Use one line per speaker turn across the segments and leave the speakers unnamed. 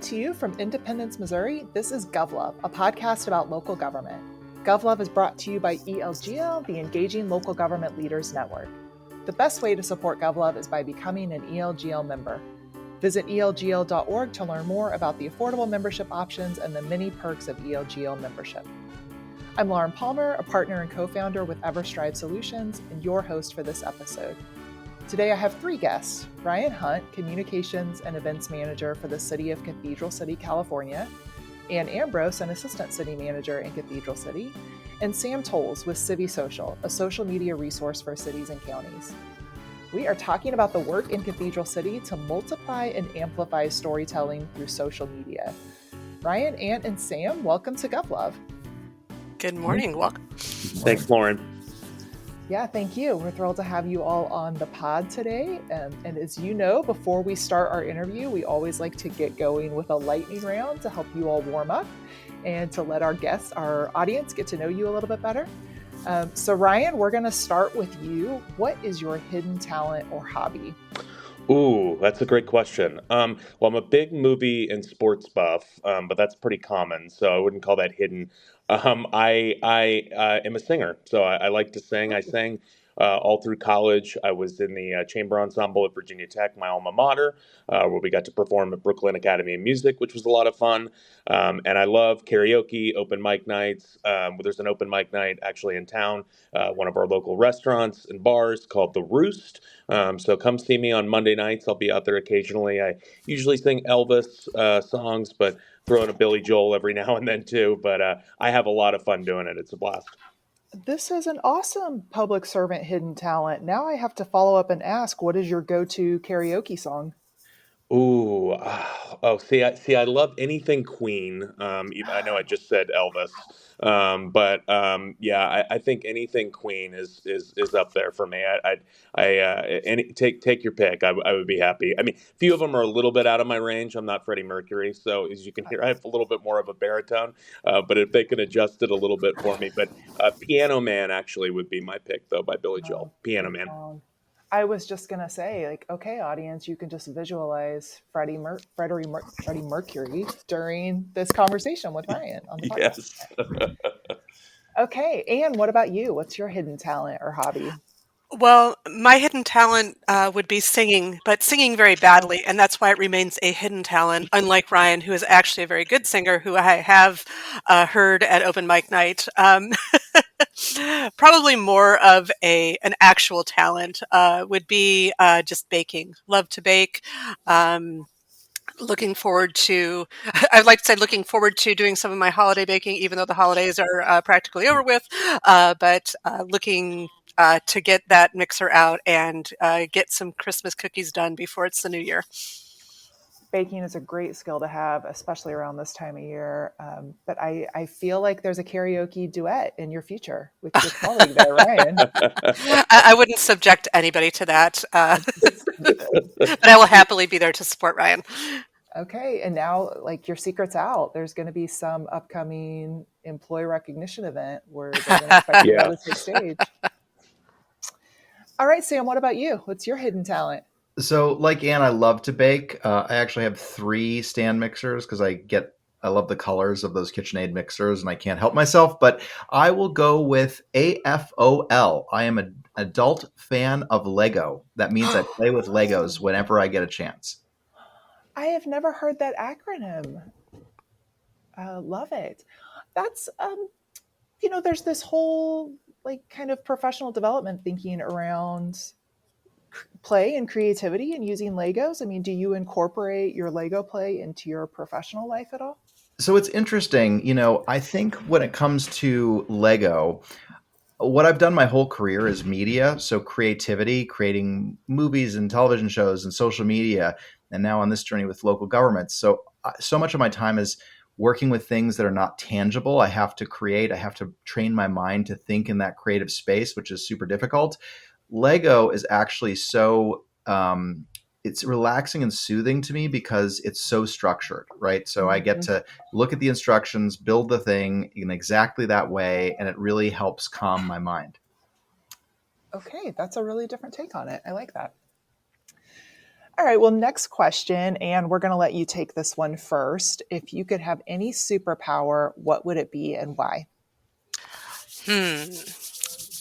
to you from Independence, Missouri, this is GovLove, a podcast about local government. GovLove is brought to you by ELGL, the Engaging Local Government Leaders Network. The best way to support GovLove is by becoming an ELGL member. Visit elgl.org to learn more about the affordable membership options and the many perks of ELGL membership. I'm Lauren Palmer, a partner and co-founder with EverStrive Solutions, and your host for this episode. Today I have three guests: Ryan Hunt, Communications and Events Manager for the City of Cathedral City, California, Ann Ambrose, an Assistant City Manager in Cathedral City, and Sam Tolles with CiviSocial, a social media resource for cities and counties. We are talking about the work in Cathedral City to multiply and amplify storytelling through social media. Ryan, Ann, and Sam, welcome to GovLove.
Good morning. Welcome.
Thanks, Lauren.
Yeah, thank you. We're thrilled to have you all on the pod today. And as you know, before we start our interview, we always like to get going with a lightning round to help you all warm up and to let our guests, our audience, get to know you a little bit better. So Ryan, we're going to start with you. What is your hidden talent or hobby?
Ooh, that's a great question. Well, I'm a big movie and sports buff, but that's pretty common, so I wouldn't call that hidden. I am a singer, so I like to sing. I sang all through college. I was in the chamber ensemble at Virginia Tech, my alma mater, where we got to perform at Brooklyn Academy of Music, which was a lot of fun. And I love karaoke, open mic nights. There's an open mic night actually in town, one of our local restaurants and bars called The Roost. So come see me on Monday nights. I'll be out there occasionally. I usually sing Elvis songs, but throw in a Billy Joel every now and then too. But I have a lot of fun doing it. It's a blast.
This is an awesome public servant hidden talent. Now I have to follow up and ask, what is your go-to karaoke song?
Ooh, I love anything Queen. I know I just said Elvis, but yeah, I think anything Queen is up there for me. Take your pick. I would be happy. I mean, a few of them are a little bit out of my range. I'm not Freddie Mercury, so as you can hear, I have a little bit more of a baritone. But if they can adjust it a little bit for me, but Piano Man actually would be my pick though by Billy Joel. Piano Man.
I was just going to say, like, okay, audience, you can just visualize Freddie Mercury during this conversation with Ryan on the podcast.
Yes.
Okay, Ann, what about you? What's your hidden talent or hobby?
Well, my hidden talent would be singing, but singing very badly, and that's why it remains a hidden talent, unlike Ryan, who is actually a very good singer, who I have heard at open mic night. Probably more of an actual talent would be just baking. Love to bake. Looking forward to, I'd like to say looking forward to doing some of my holiday baking, even though the holidays are practically over with, but looking to get that mixer out and get some Christmas cookies done before it's the new year.
Baking is a great skill to have, especially around this time of year. But I feel like there's a karaoke duet in your future with your colleague there, Ryan.
I wouldn't subject anybody to that, but I will happily be there to support Ryan.
Okay, and now, like, your secret's out. There's going to be some upcoming employee recognition event where they're going to expect you to take stage. All right, Sam, what about you? What's your hidden talent?
So, like Ann, I love to bake. I actually have 3 stand mixers because I love the colors of those KitchenAid mixers and I can't help myself. But I will go with AFOL. I am an adult fan of Lego. That means I play with Legos whenever I get a chance.
I have never heard that acronym. Love it. That's, there's this whole like kind of professional development thinking around play and creativity and using Legos. I mean, do you incorporate your Lego play into your professional life at all?
So it's interesting. I think when it comes to Lego, what I've done my whole career is media. So creativity, creating movies and television shows and social media, and now on this journey with local governments. So much of my time is working with things that are not tangible. I have to create, I have to train my mind to think in that creative space, which is super difficult. Lego is actually so, it's relaxing and soothing to me because it's so structured, right? So I get to look at the instructions, build the thing in exactly that way, and it really helps calm my mind.
Okay, that's a really different take on it. I like that. All right, well, next question, and we're going to let you take this one first. If you could have any superpower, what would it be and why?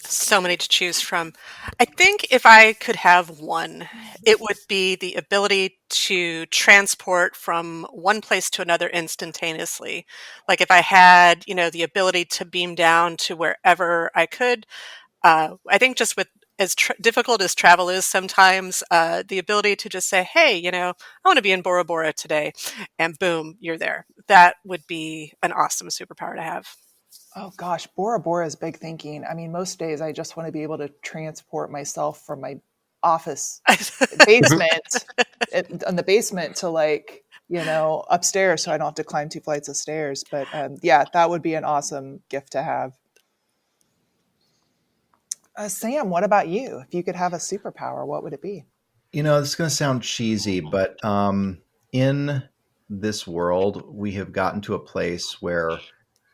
So many to choose from. I think if I could have one, it would be the ability to transport from one place to another instantaneously. Like if I had, the ability to beam down to wherever I could. I think just with as difficult as travel is sometimes, the ability to just say, "Hey, I want to be in Bora Bora today," and boom, you're there. That would be an awesome superpower to have.
Oh gosh, Bora Bora is big thinking. I mean, most days I just want to be able to transport myself from my office basement on the basement to upstairs so I don't have to climb 2 flights of stairs. But yeah, that would be an awesome gift to have. Sam, what about you? If you could have a superpower, what would it be?
This is going to sound cheesy, but in this world, we have gotten to a place where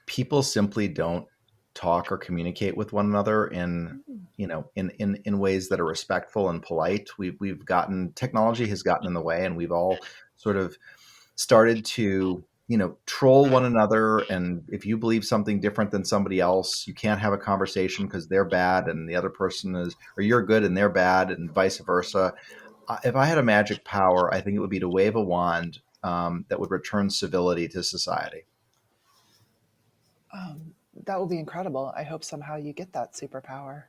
people simply don't talk or communicate with one another in ways that are respectful and polite. We've gotten technology has gotten in the way, and we've all sort of started to troll one another. And if you believe something different than somebody else, you can't have a conversation because they're bad and the other person is, or you're good and they're bad, and vice versa. If I had a magic power, I think it would be to wave a wand that would return civility to society.
That would be incredible. I hope somehow you get that superpower.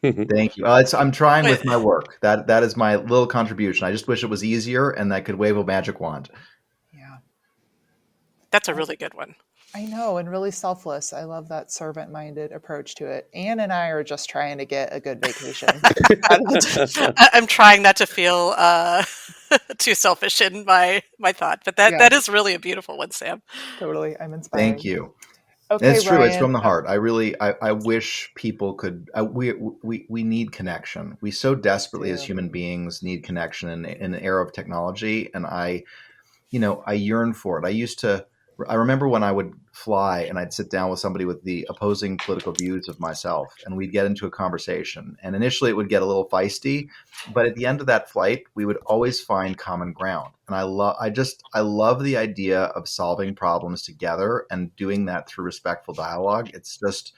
Thank you. I'm trying with my work. That is my little contribution. I just wish it was easier and I could wave a magic wand.
Yeah.
That's a really good one.
I know, and really selfless. I love that servant-minded approach to it. Anne and I are just trying to get a good vacation.
I'm trying not to feel too selfish in my thought, but that is really a beautiful one, Sam.
Totally. I'm inspired.
Thank you.
Okay,
it's true.
Ryan.
It's from the heart. I wish people could. We need connection. We so desperately as human beings need connection in an era of technology, and I yearn for it. I remember when I would fly and I'd sit down with somebody with the opposing political views of myself, and we'd get into a conversation. And initially it would get a little feisty, but at the end of that flight, we would always find common ground. And I love the idea of solving problems together and doing that through respectful dialogue. It's just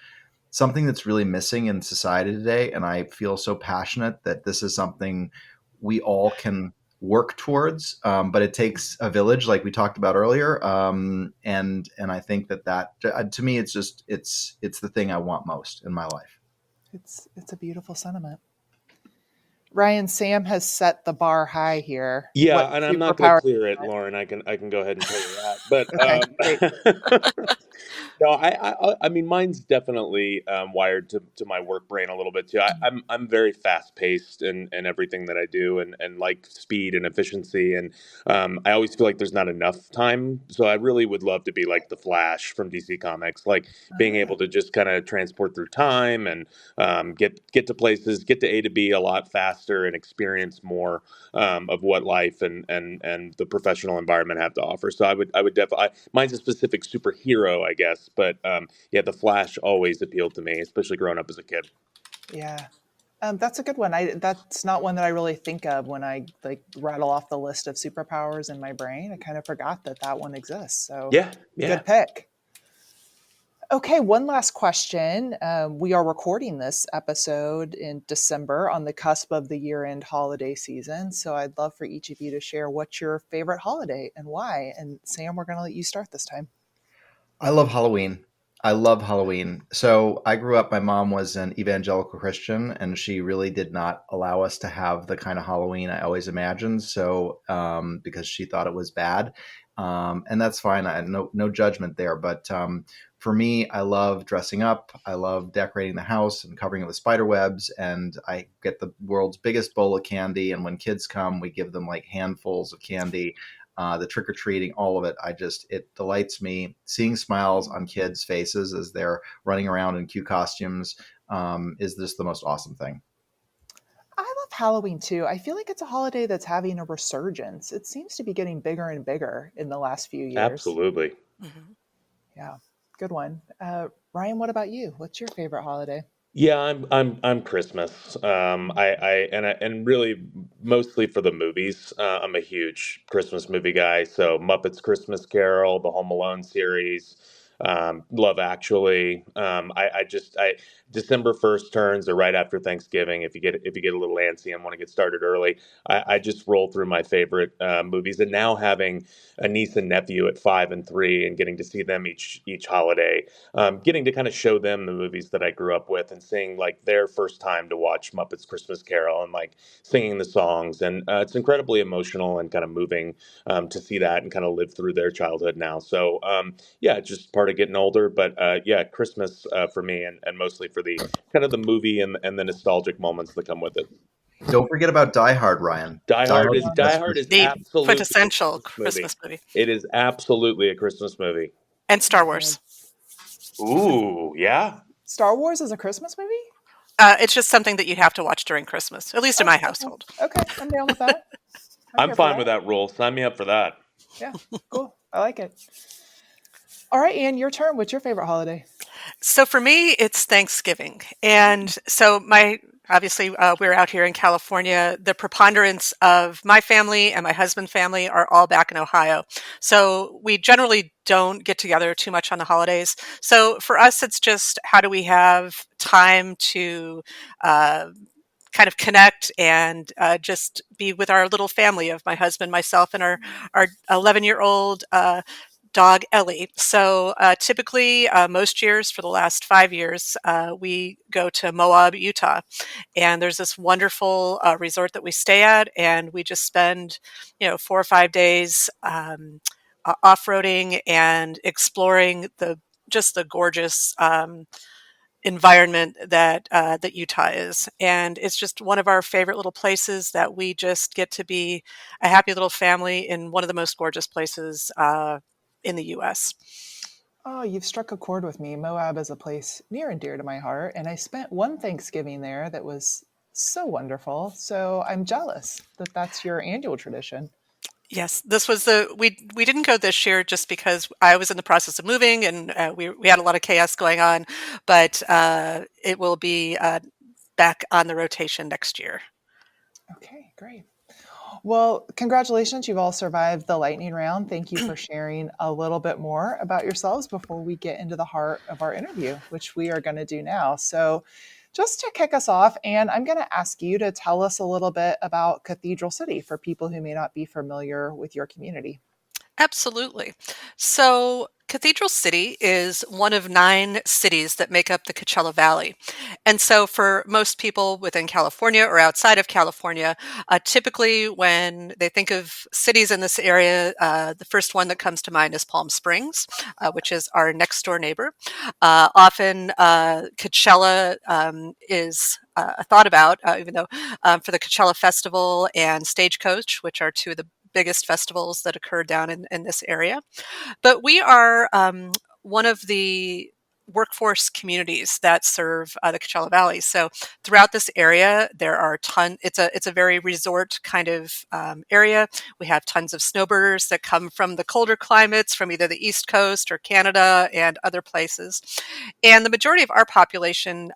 something that's really missing in society today. And I feel so passionate that this is something we all can work towards, but it takes a village, like we talked about earlier. And I think that to me, it's the thing I want most in my life.
It's a beautiful sentiment. Ryan, Sam has set the bar high here.
Yeah, and I'm not going to clear it, Lauren. I can go ahead and tell you that. But no, I mean, mine's definitely wired to my work brain a little bit too. I'm very fast paced in everything that I do, and like speed and efficiency, and I always feel like there's not enough time. So I really would love to be like the Flash from DC Comics, like being able to just kind of transport through time and get to places, get to A to B a lot faster, and experience more of what life and the professional environment have to offer. So I would definitely, mine's a specific superhero, I guess, but yeah, the Flash always appealed to me, especially growing up as a kid.
Yeah. That's a good one. That's not one that I really think of when I rattle off the list of superpowers in my brain. I kind of forgot that one exists. So
yeah.
Good pick. Okay, one last question. We are recording this episode in December on the cusp of the year-end holiday season. So I'd love for each of you to share what's your favorite holiday and why. And Sam, we're going to let you start this time.
I love Halloween. So I grew up, my mom was an evangelical Christian, and she really did not allow us to have the kind of Halloween I always imagined. So because she thought it was bad. And that's fine. I no judgment there. But for me, I love dressing up. I love decorating the house and covering it with spider webs. And I get the world's biggest bowl of candy. And when kids come, we give them like handfuls of candy. The trick-or-treating, all of it. It delights me. Seeing smiles on kids' faces as they're running around in cute costumes is just the most awesome thing.
I love Halloween too. I feel like it's a holiday that's having a resurgence. It seems to be getting bigger and bigger in the last few years.
Absolutely.
Mm-hmm. Yeah, good one. Ryan, what about you? What's your favorite holiday?
Yeah, I'm Christmas. And really mostly for the movies. I'm a huge Christmas movie guy. So Muppets Christmas Carol, the Home Alone series, Love Actually. I December 1st turns or right after Thanksgiving. If you get a little antsy and want to get started early, I just roll through my favorite movies. And now having a niece and nephew at 5 and 3 and getting to see them each holiday, getting to kind of show them the movies that I grew up with and seeing like their first time to watch Muppets Christmas Carol and like singing the songs. And it's incredibly emotional and kind of moving to see that and kind of live through their childhood now. So, yeah, it's just part of getting older. But yeah, Christmas for me and mostly for the kind of the movie and the nostalgic moments that come with it.
Don't forget about Die Hard, Ryan.
Die
Die
Hard
Hard's
is
the
Die
best
Hard is
Christmas
The
movie.
absolutely a
quintessential
Christmas movie.
Christmas movie.
It is absolutely a Christmas movie.
And Star Wars.
Ooh, yeah.
Star Wars is a Christmas movie?
It's just something that you have to watch during Christmas, at least in
Oh,
my
okay.
household.
Okay, I'm down with that. I'm
I'm
here for
fine with
that.
that rule. Sign me up for that.
Yeah, cool. I like it. All right, Anne, your turn. What's your favorite holiday?
So for me, it's Thanksgiving. And so obviously, we're out here in California. The preponderance of my family and my husband's family are all back in Ohio. So we generally don't get together too much on the holidays. So for us, it's just how do we have time to uh, kind of connect and just be with our little family of my husband, myself, and our 11-year-old dog Ellie. So typically, most years for the last 5 years, we go to Moab, Utah, and there's this wonderful resort that we stay at, and we just spend, 4 or 5 days off-roading and exploring the gorgeous environment that Utah is, and it's just one of our favorite little places that we just get to be a happy little family in one of the most gorgeous places in the U.S.
Oh, you've struck a chord with me. Moab is a place near and dear to my heart, and I spent one Thanksgiving there that was so wonderful. So I'm jealous that that's your annual tradition.
Yes, this was we didn't go this year just because I was in the process of moving and we had a lot of chaos going on, but it will be back on the rotation next year.
Okay, great. Well, congratulations. You've all survived the lightning round. Thank you for sharing a little bit more about yourselves before we get into the heart of our interview, which we are going to do now. So, just to kick us off, Anne, I'm going to ask you to tell us a little bit about Cathedral City for people who may not be familiar with your community.
Absolutely. So, Cathedral City is one of 9 cities that make up the Coachella Valley. And so, for most people within California or outside of California, typically when they think of cities in this area, the first one that comes to mind is Palm Springs, which is our next door neighbor. Often, Coachella is thought about, even though for the Coachella Festival and Stagecoach, which are two of the biggest festivals that occur down in this area. But we are one of the workforce communities that serve the Coachella Valley. So throughout this area, there are it's a very resort kind of area. We have tons of snowbirders that come from the colder climates, from either the East Coast or Canada and other places. And the majority of our population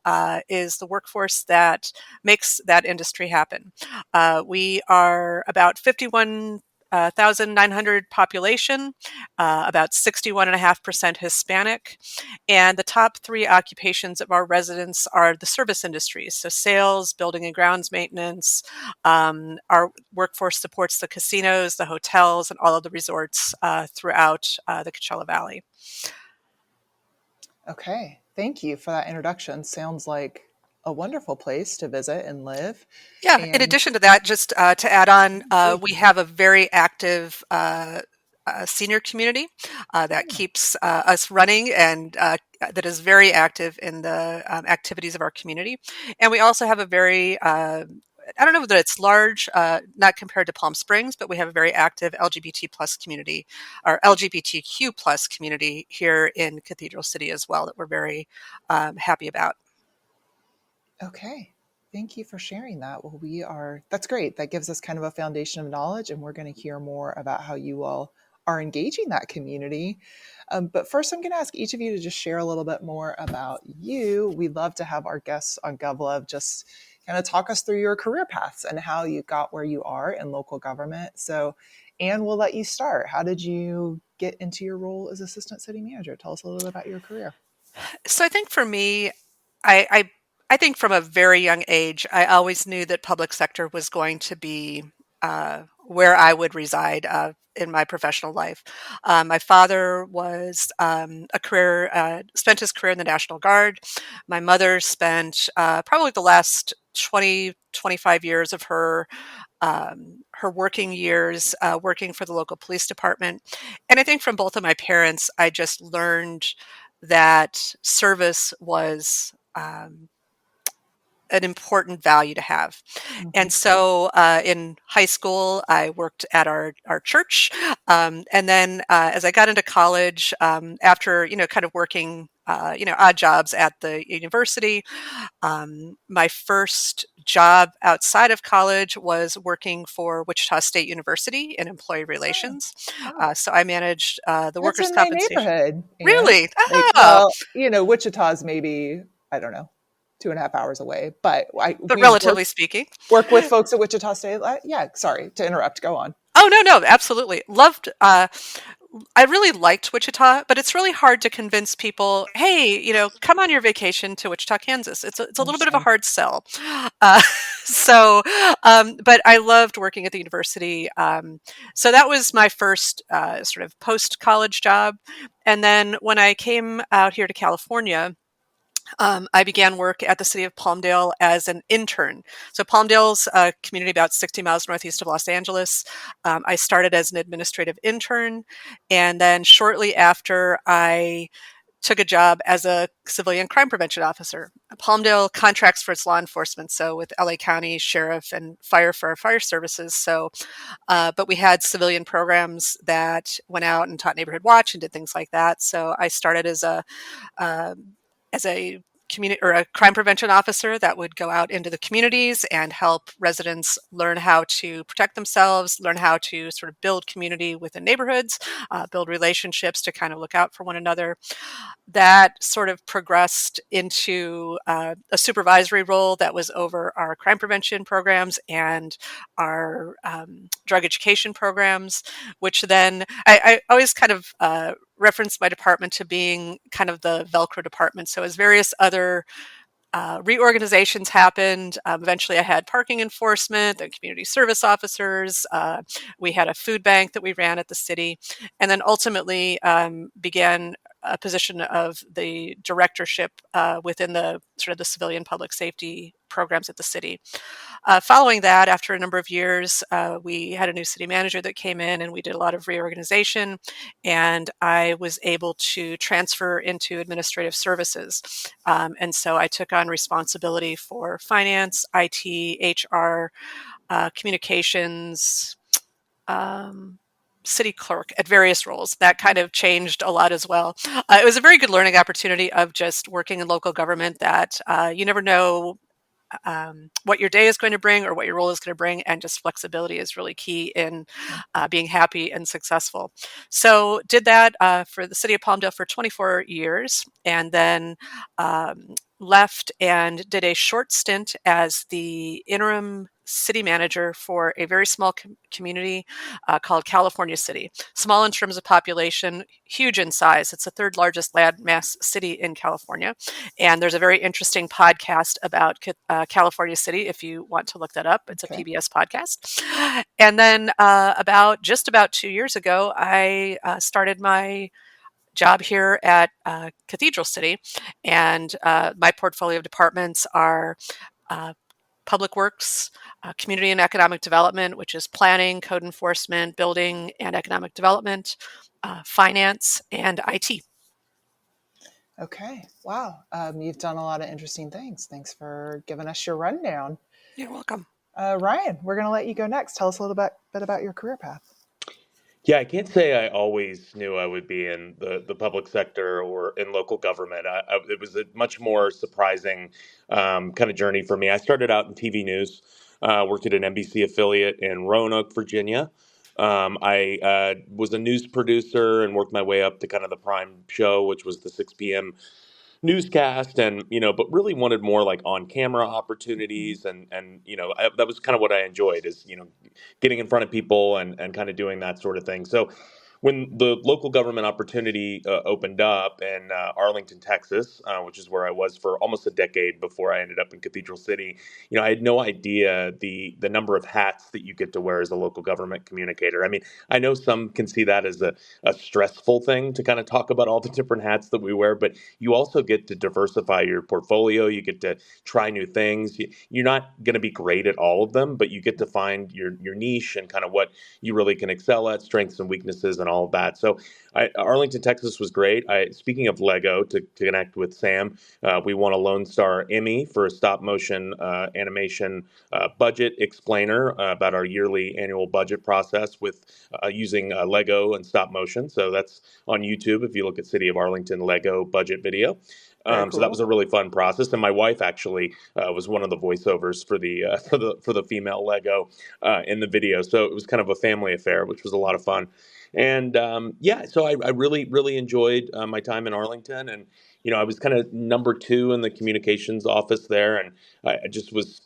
is the workforce that makes that industry happen. We are about 51,900 population, about 61.5% Hispanic. And the top 3 occupations of our residents are the service industries, so sales, building and grounds maintenance. Our workforce supports the casinos, the hotels, and all of the resorts throughout the Coachella Valley.
Okay, thank you for that introduction. Sounds like a wonderful place to visit and live.
Yeah, in
And
addition to that, just to add on,
please.
we have a very active senior community that
Yeah.
keeps us running and that is very active in the activities of our community. And we also have a very I don't know that it's large, not compared to Palm Springs, but we have a very active LGBT plus community, or LGBTQ plus community here in Cathedral City as well that we're very happy about.
Okay. Thank you for sharing that. Well, that's great. That gives us kind of a foundation of knowledge, and we're going to hear more about how you all are engaging that community. But first, I'm going to ask each of you to just share a little bit more about you. We love to have our guests on GovLove just kind of talk us through your career paths and how you got where you are in local government. So, Anne, we'll let you start. How did you get into your role as assistant city manager? Tell us a little bit about your career.
So I think for me, I think from a very young age, I always knew that public sector was going to be where I would reside in my professional life. My father was spent his career in the National Guard. My mother spent probably the last 25 years of her working years working for the local police department. And I think from both of my parents, I just learned that service was an important value to have.
Mm-hmm.
And so in high school, I worked at our church. And then as I got into college, after, kind of working, odd jobs at the university, my first job outside of college was working for Wichita State University in employee relations.
Wow.
So I managed the
That's
workers'
in my
compensation.
neighborhood.
Really?
Like,
Oh,
well, Wichita's maybe, I don't know, 2.5 hours away, but
but
we
relatively speaking.
work with folks at Wichita State. Yeah, sorry to interrupt. Go on.
Oh, no, absolutely. Loved, I really liked Wichita, but it's really hard to convince people, hey, come on your vacation to Wichita, Kansas. It's a little bit of a hard sell. Uh, so, but I loved working at the university. So that was my first sort of post-college job. And then when I came out here to California, I began work at the city of Palmdale as an intern. So Palmdale's a community about 60 miles northeast of Los Angeles. I started as an administrative intern, and then shortly after, I took a job as a civilian crime prevention officer. Palmdale contracts for its law enforcement, so with LA County Sheriff and fire for our fire services. So, but we had civilian programs that went out and taught neighborhood watch and did things like that. So I started as a community or a crime prevention officer that would go out into the communities and help residents learn how to protect themselves, learn how to sort of build community within neighborhoods, build relationships to kind of look out for one another. That sort of progressed into a supervisory role that was over our crime prevention programs and our drug education programs, which then I always kind of reference my department to being kind of the Velcro department. So as various other reorganizations happened. Eventually, I had parking enforcement and community service officers. We had a food bank that we ran at the city, and then ultimately began a position of the directorship within the sort of the civilian public safety programs at the city. Following that, after a number of years, we had a new city manager that came in, and we did a lot of reorganization. And I was able to transfer into administrative services. And so I took on responsibility for finance, IT, HR, communications, city clerk at various roles. That kind of changed a lot as well. It was a very good learning opportunity of just working in local government that you never know what your day is going to bring or what your role is going to bring, and just flexibility is really key in being happy and successful. So did that for the city of Palmdale for 24 years, and then left and did a short stint as the interim city manager for a very small community called California City. Small in terms of population, huge in size. It's the third largest landmass city in California. And there's a very interesting podcast about California City if you want to look that up. It's a PBS podcast. And then about 2 years ago, I started my job here at Cathedral City, and my portfolio of departments are Public Works, Community and Economic Development, which is planning, code enforcement, building and economic development, finance, and IT.
Okay. Wow. You've done a lot of interesting things. Thanks for giving us your rundown.
You're welcome.
Ryan, we're going to let you go next. Tell us a little bit about your career path.
Yeah, I can't say I always knew I would be in the public sector or in local government. It was a much more surprising kind of journey for me. I started out in TV news, worked at an NBC affiliate in Roanoke, Virginia. I was a news producer and worked my way up to kind of the prime show, which was the 6 p.m. newscast, and but really wanted more like on camera opportunities, and that was kind of what I enjoyed, is getting in front of people and kind of doing that sort of thing. So when the local government opportunity opened up in Arlington, Texas, which is where I was for almost a decade before I ended up in Cathedral City, I had no idea the number of hats that you get to wear as a local government communicator. I mean, I know some can see that as a stressful thing to kind of talk about all the different hats that we wear, but you also get to diversify your portfolio. You get to try new things. You're not going to be great at all of them, but you get to find your niche and kind of what you really can excel at, strengths and weaknesses, and all of that. So, Arlington, Texas was great. Speaking of Lego, to connect with Sam, we won a Lone Star Emmy for a stop motion animation budget explainer about our yearly annual budget process with using Lego and stop motion. So that's on YouTube if you look at City of Arlington Lego budget video.
Very
So that
cool.
was a really fun process, and my wife actually was one of the voiceovers for the for the female Lego in the video. So it was kind of a family affair, which was a lot of fun. And yeah, so I really enjoyed my time in Arlington, and I was kind of number two in the communications office there, and I just was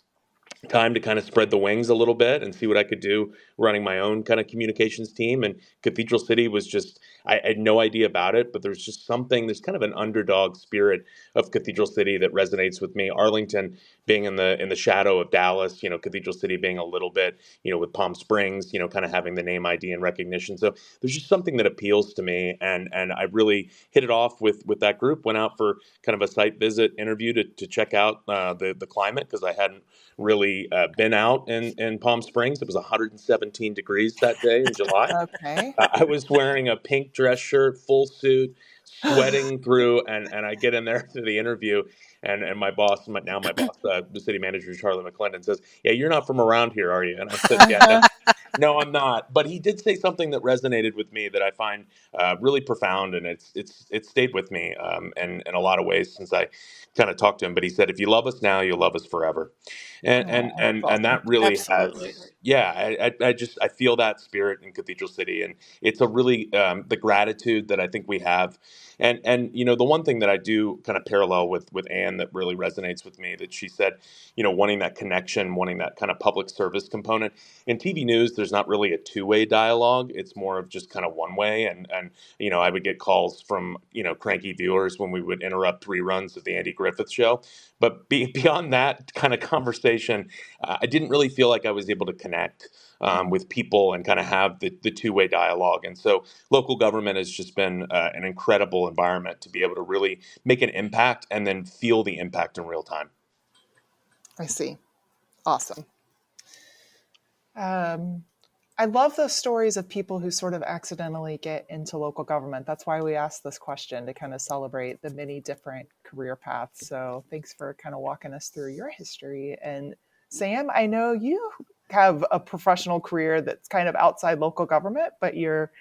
time to kind of spread the wings a little bit and see what I could do running my own kind of communications team. And Cathedral City was just, I had no idea about it, but there's just something, there's kind of an underdog spirit of Cathedral City that resonates with me. Arlington being in the shadow of Dallas, Cathedral City being a little bit, with Palm Springs, kind of having the name ID and recognition. So there's just something that appeals to me. And I really hit it off with that group, went out for kind of a site visit interview to check out the climate, because I hadn't really been out in Palm Springs. It was 117 degrees that day in July.
Okay.
I was wearing a pink dress shirt, full suit, sweating through, and I get in there to the interview, and my boss, my boss, the city manager, Charlie McClendon, says, "Yeah, you're not from around here, are you?" And I said, "Yeah, no, no, I'm not." But he did say something that resonated with me that I find really profound, and it's stayed with me in a lot of ways since I kind of talked to him. But he said, "If you love us now, you'll love us forever," and and
Oh,
and
that's
and
awesome.
that really
Absolutely.
has, yeah. I feel that spirit in Cathedral City, and it's a really the gratitude that I think we have. And the one thing that I do kind of parallel with Anne that really resonates with me, that she said, wanting that connection, wanting that kind of public service component. In TV news, there's not really a two-way dialogue. It's more of just kind of one way. And I would get calls from cranky viewers when we would interrupt reruns of the Andy Griffith Show. But beyond that kind of conversation, I didn't really feel like I was able to connect with people and kind of have the two-way dialogue. And so local government has just been an incredible environment to be able to really make an impact and then feel the impact in real time.
I see. Awesome. I love those stories of people who sort of accidentally get into local government. That's why we asked this question, to kind of celebrate the many different career paths. So thanks for kind of walking us through your history. And Sam, I know you have a professional career that's kind of outside local government, but you're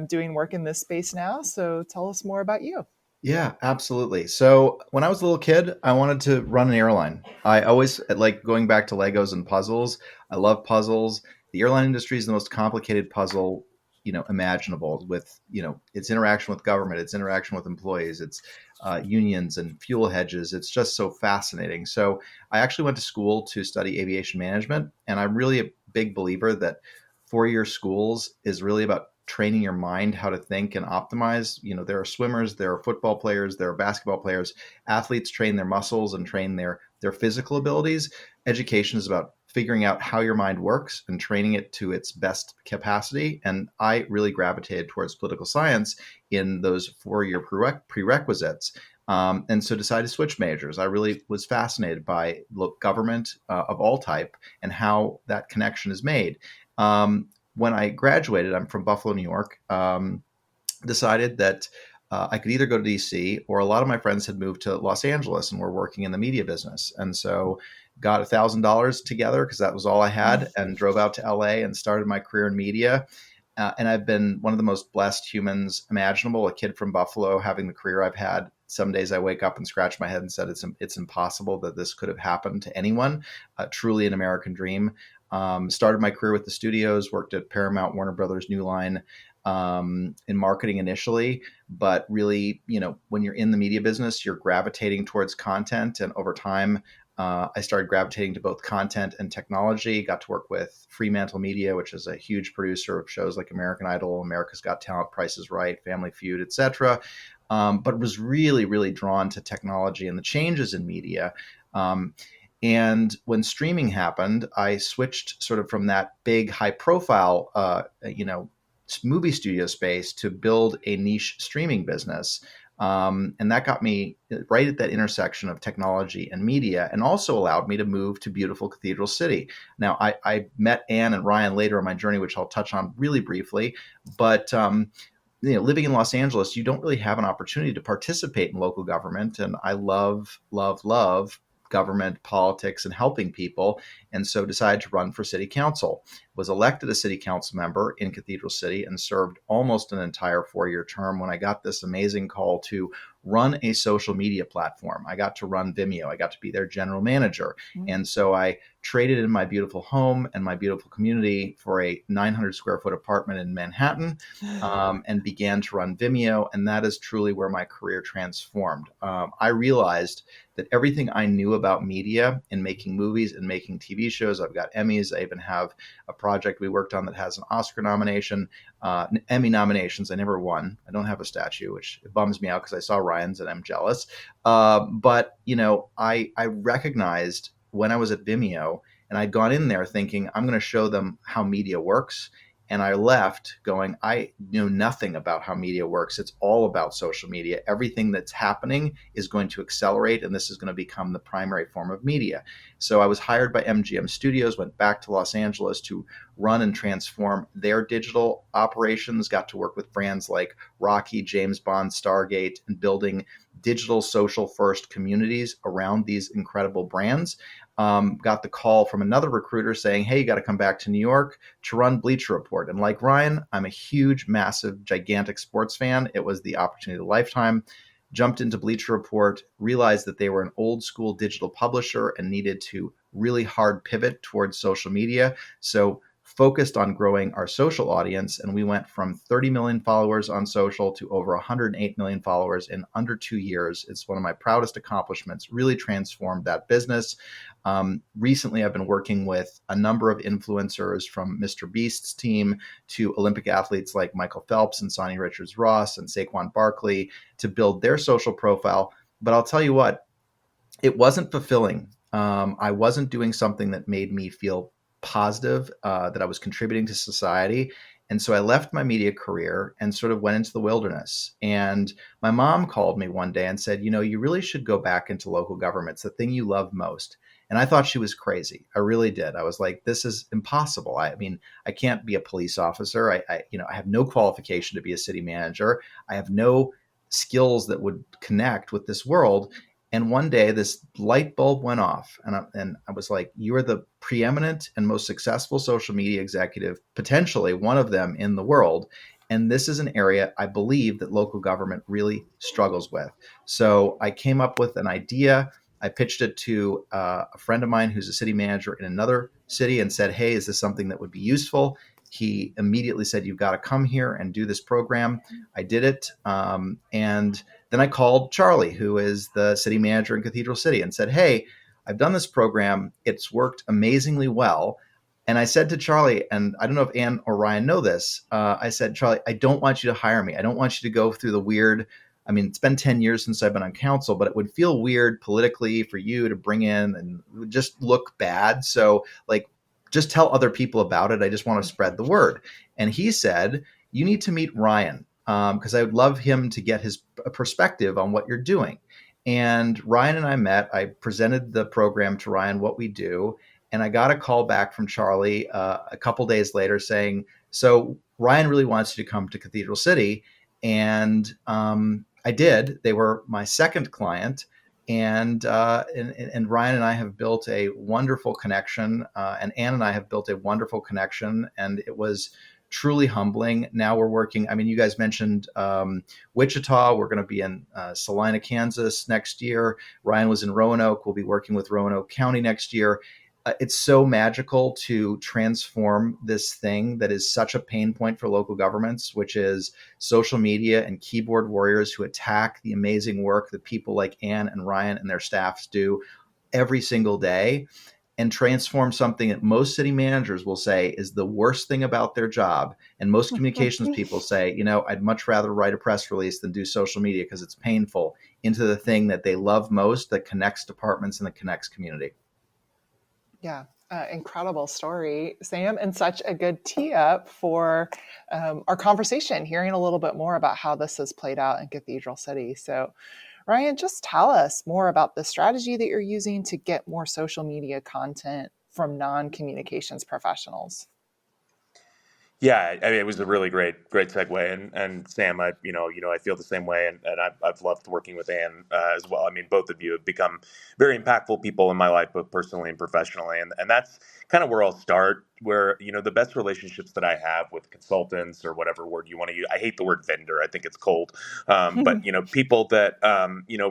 doing work in this space now. So tell us more about you.
Yeah, absolutely. So when I was a little kid, I wanted to run an airline. I always like going back to Legos and puzzles. I love puzzles. The airline industry is the most complicated puzzle, imaginable, with, its interaction with government, its interaction with employees, its unions and fuel hedges. It's just so fascinating. So I actually went to school to study aviation management, and I'm really a big believer that four-year schools is really about training your mind how to think and optimize. There are swimmers, there are football players, there are basketball players. Athletes train their muscles and train their physical abilities. Education is about figuring out how your mind works and training it to its best capacity. And I really gravitated towards political science in those four-year prerequisites. And so decided to switch majors. I really was fascinated by government of all type and how that connection is made. When I graduated, I'm from Buffalo, New York, decided that I could either go to DC, or a lot of my friends had moved to Los Angeles and were working in the media business. And so got $1,000 together, because that was all I had, and drove out to LA and started my career in media. And I've been one of the most blessed humans imaginable, a kid from Buffalo having the career I've had. Some days I wake up and scratch my head and said it's impossible that this could have happened to anyone. Truly an American dream. Started my career with the studios, worked at Paramount, Warner Brothers, New Line, in marketing initially, but really, when you're in the media business, you're gravitating towards content. And over time, I started gravitating to both content and technology. Got to work with Fremantle Media, which is a huge producer of shows like American Idol, America's Got Talent, Price is Right, Family Feud, etc. But was really, really drawn to technology and the changes in media. And when streaming happened, I switched sort of from that big, high-profile, movie studio space to build a niche streaming business. And that got me right at that intersection of technology and media, and also allowed me to move to beautiful Cathedral City. Now, I met Anne and Ryan later on my journey, which I'll touch on really briefly. But living in Los Angeles, you don't really have an opportunity to participate in local government. And I love, love, love government, politics, and helping people. And so decided to run for city council. Was elected a city council member in Cathedral City and served almost an entire 4-year term when I got this amazing call to run a social media platform. I got to run Vimeo. I got to be their general manager. Mm-hmm. And so I traded in my beautiful home and my beautiful community for a 900 square foot apartment in Manhattan, and began to run Vimeo. And that is truly where my career transformed. I realized that everything I knew about media and making movies and making TV shows, I've got Emmys. I even have a project we worked on that has an Oscar nomination, Emmy nominations. I never won. I don't have a statue, which bums me out because I saw Ryan's and I'm jealous. But I recognized when I was at Vimeo, and I'd gone in there thinking, I'm going to show them how media works. And I left going, I know nothing about how media works. It's all about social media. Everything that's happening is going to accelerate, and this is going to become the primary form of media. So I was hired by MGM Studios, went back to Los Angeles to run and transform their digital operations, got to work with brands like Rocky, James Bond, Stargate, and building digital social first communities around these incredible brands. Got the call from another recruiter saying, hey, you got to come back to New York to run Bleacher Report. And like Ryan, I'm a huge, massive, gigantic sports fan. It was the opportunity of a lifetime. Jumped into Bleacher Report, realized that they were an old school digital publisher and needed to really hard pivot towards social media. So focused on growing our social audience. And we went from 30 million followers on social to over 108 million followers in under 2 years. It's one of my proudest accomplishments, really transformed that business. Recently, I've been working with a number of influencers from Mr. Beast's team to Olympic athletes like Michael Phelps and Sonny Richards-Ross and Saquon Barkley to build their social profile. But I'll tell you what, it wasn't fulfilling. I wasn't doing something that made me feel positive, that I was contributing to society. And so I left my media career and sort of went into the wilderness. And my mom called me one day and said, you really should go back into local government. It's the thing you love most. And I thought she was crazy. I really did. I was like, this is impossible. I mean, I can't be a police officer. I have no qualification to be a city manager. I have no skills that would connect with this world. And one day this light bulb went off, and I was like, you are the preeminent and most successful social media executive, potentially one of them in the world. And this is an area I believe that local government really struggles with. So I came up with an idea. I pitched it to a friend of mine who's a city manager in another city and said, hey, is this something that would be useful? He immediately said, you've got to come here and do this program. I did it. And then I called Charlie, who is the city manager in Cathedral City, and said, hey, I've done this program. It's worked amazingly well. And I said to Charlie, and I don't know if Ann or Ryan know this, I said, Charlie, I don't want you to hire me. I don't want you to go through the weird, it's been 10 years since I've been on council, but it would feel weird politically for you to bring in and it would just look bad. So just tell other people about it. I just want to spread the word. And he said, you need to meet Ryan because I would love him to get his perspective on what you're doing. And Ryan and I met. I presented the program to Ryan, what we do. And I got a call back from Charlie a couple days later saying, so Ryan really wants you to come to Cathedral City. And I did. They were my second client. And Ryan and I have built a wonderful connection, and Ann and I have built a wonderful connection, and it was truly humbling. Now we're working. You guys mentioned Wichita. We're going to be in Salina, Kansas next year. Ryan was in Roanoke. We'll be working with Roanoke County next year. it's so magical to transform this thing that is such a pain point for local governments, which is social media and keyboard warriors who attack the amazing work that people like Anne and Ryan and their staffs do every single day, and transform something that most city managers will say is the worst thing about their job. And most communications people say, I'd much rather write a press release than do social media because it's painful, into the thing that they love most, that connects departments and that connects community.
Yeah, incredible story, Sam, and such a good tee up for our conversation, hearing a little bit more about how this has played out in Cathedral City. So, Ryan, just tell us more about the strategy that you're using to get more social media content from non-communications professionals.
Yeah, I mean, it was a really great segue, and Sam, I feel the same way, and I've loved working with Anne as well. I mean, both of you have become very impactful people in my life, both personally and professionally, and that's kind of where I'll start. Where the best relationships that I have with consultants, or whatever word you want to use. I hate the word vendor. I think it's cold, but people that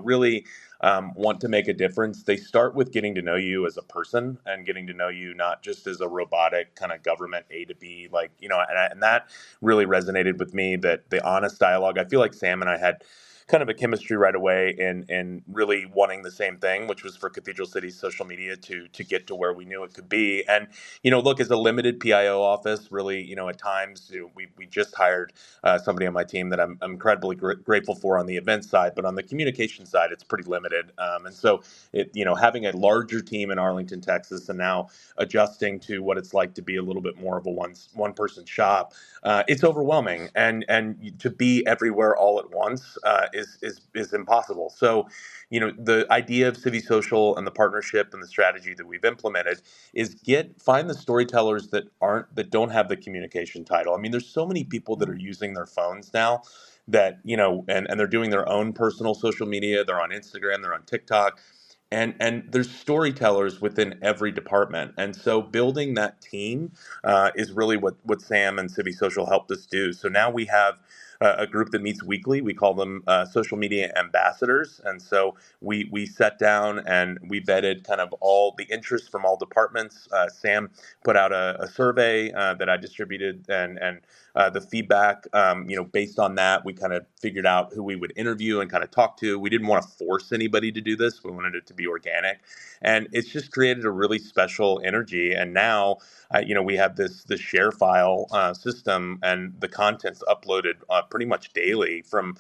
really want to make a difference, they start with getting to know you as a person and getting to know you not just as a robotic kind of government A to B, and that really resonated with me, that the honest dialogue. I feel like Sam and I had kind of a chemistry right away in really wanting the same thing, which was for Cathedral City's social media to get to where we knew it could be. And look, as a limited PIO office, really, at times we just hired somebody on my team that I'm incredibly grateful for on the event side, but on the communication side, it's pretty limited. And so, having a larger team in Arlington, Texas, and now adjusting to what it's like to be a little bit more of a one person shop, it's overwhelming, and to be everywhere all at once is impossible. So, the idea of CiviSocial and the partnership and the strategy that we've implemented is find the storytellers that don't have the communication title. I mean, there's so many people that are using their phones now that and they're doing their own personal social media. They're on Instagram, they're on TikTok, and there's storytellers within every department. And so building that team is really what Sam and CiviSocial helped us do. So now we have a group that meets weekly. We call them social media ambassadors. And so we sat down and we vetted kind of all the interest from all departments. Sam put out a survey that I distributed, and the feedback, based on that, we kind of figured out who we would interview and kind of talk to. We didn't want to force anybody to do this. We wanted it to be organic, and it's just created a really special energy. And now, we have this share file system, and the content's uploaded pretty much daily from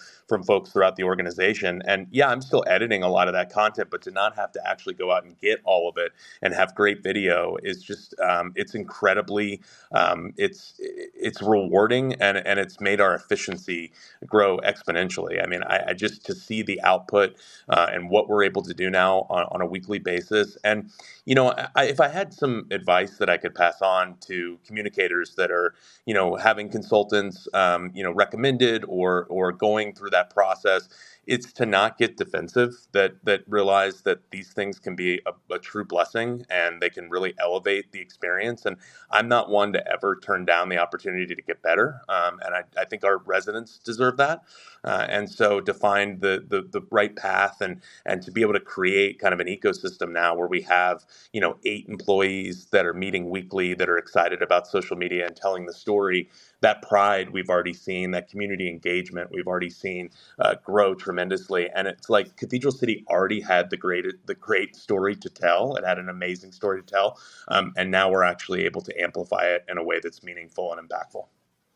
folks throughout the organization. And yeah, I'm still editing a lot of that content, but to not have to actually go out and get all of it and have great video is just it's incredibly it's rewarding, and it's made our efficiency grow exponentially. I mean, I just, to see the output and what we're able to do now on a weekly basis. And if I had some advice that I could pass on to communicators that are having consultants recommended or going through that process, it's to not get defensive, that realize that these things can be a true blessing, and they can really elevate the experience. And I'm not one to ever turn down the opportunity to get better, and I think our residents deserve that. And so to find the right path, and to be able to create kind of an ecosystem now where we have 8 employees that are meeting weekly, that are excited about social media and telling the story. That pride we've already seen, that community engagement we've already seen grow tremendously. And it's like Cathedral City already had the great story to tell. It had an amazing story to tell, and now we're actually able to amplify it in a way that's meaningful and impactful.